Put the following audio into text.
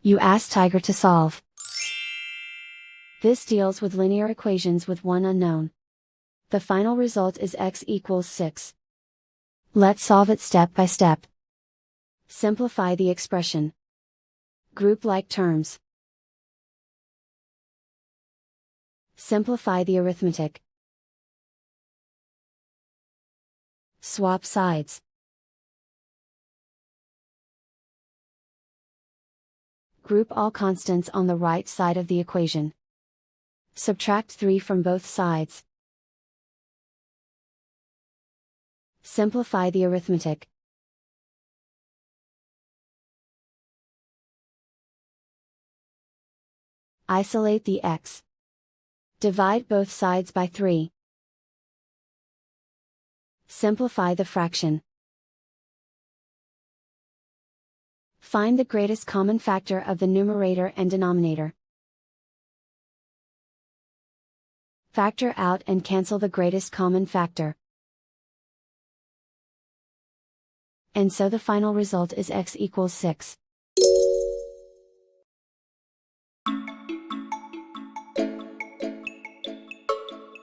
You ask Tiger to solve. This deals with linear equations with one unknown. The final result is x equals 6. Let's solve it step by step. Simplify the expression. Group like terms. Simplify the arithmetic. Swap sides. Group all constants on the right side of the equation. Subtract 3 from both sides. Simplify the arithmetic. Isolate the x. Divide both sides by 3. Simplify the fraction. Find the greatest common factor of the numerator and denominator. Factor out and cancel the greatest common factor. And so the final result is x equals 6.